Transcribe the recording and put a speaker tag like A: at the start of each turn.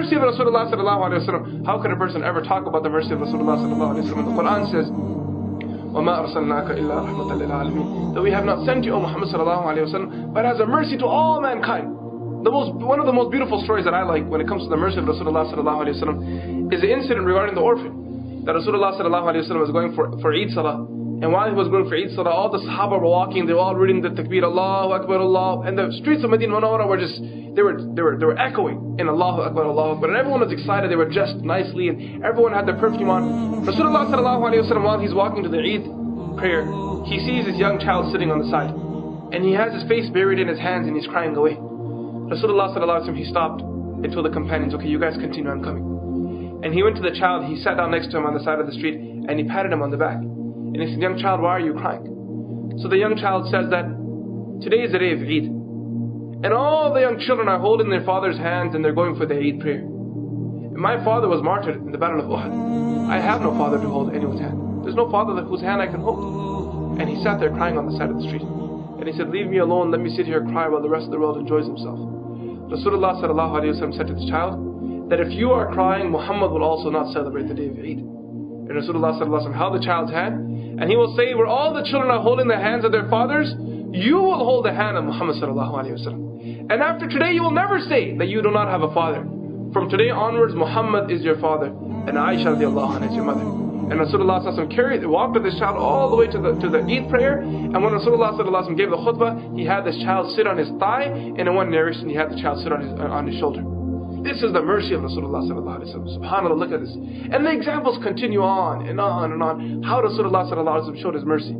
A: mercy of Rasulullah sallallahu alaihi wasallam, how can a person ever talk about the mercy of Rasulullah sallallahu alaihi wasallam? The Quran says, وَمَا أَرْسَلْنَاكَ إِلَّا رَحْمَةً لِلْعَالَمِينَ, that we have not sent you, O Muhammad sallallahu alaihi wasallam, but as a mercy to all mankind. One of the most beautiful stories that I like when it comes to the mercy of Rasulullah sallallahu alaihi wasallam is the incident regarding the orphan. That Rasulullah sallallahu alaihi wasallam was going for Eid Salah, and while he was going for Eid Salah, all the Sahaba were walking, they were all reading the Takbir, Allahu Akbar, Allah, and the streets of Medina Munawwara were just, they were echoing in Allahu Akbar, Allahu Akbar, and everyone was excited, they were dressed nicely, and everyone had their perfume on. Rasulullah sallallahu alaihi wasallam, while he's walking to the Eid prayer, he sees this young child sitting on the side, and he has his face buried in his hands, and he's crying away. Rasulullah sallallahu alaihi wasallam, he stopped and told the companions, okay, you guys continue, I'm coming. And he went to the child, he sat down next to him on the side of the street, and he patted him on the back. And he said, young child, why are you crying? So the young child says that today is the day of Eid, and all the young children are holding their father's hands and they're going for the Eid prayer. And my father was martyred in the battle of Uhud. I have no father to hold anyone's hand. There's no father whose hand I can hold. And he sat there crying on the side of the street. And he said, leave me alone, let me sit here and cry while the rest of the world enjoys himself. Rasulullah sallallahu alaihi wasallam said to the child that if you are crying, Muhammad will also not celebrate the day of Eid. And Rasulullah sallallahu alaihi wasallam held the child's hand, and he will say, where all the children are holding the hands of their fathers, you will hold the hand of Muhammad sallallahu alaihi wasallam. And after today, you will never say that you do not have a father. From today onwards, Muhammad is your father, and Aisha radiallahu anha is your mother. And Rasulullah sallallahu alaihi wasallam walked with this child all the way to the Eid prayer. And when Rasulullah sallallahu alaihi wasallam gave the khutbah, he had this child sit on his thigh, and in one narration, he had the child sit on his shoulder. This is the mercy of Rasulullah sallallahu alaihi wasallam. SubhanAllah, look at this. And the examples continue on and on and on. How Rasulullah sallallahu alaihi wasallam showed his mercy.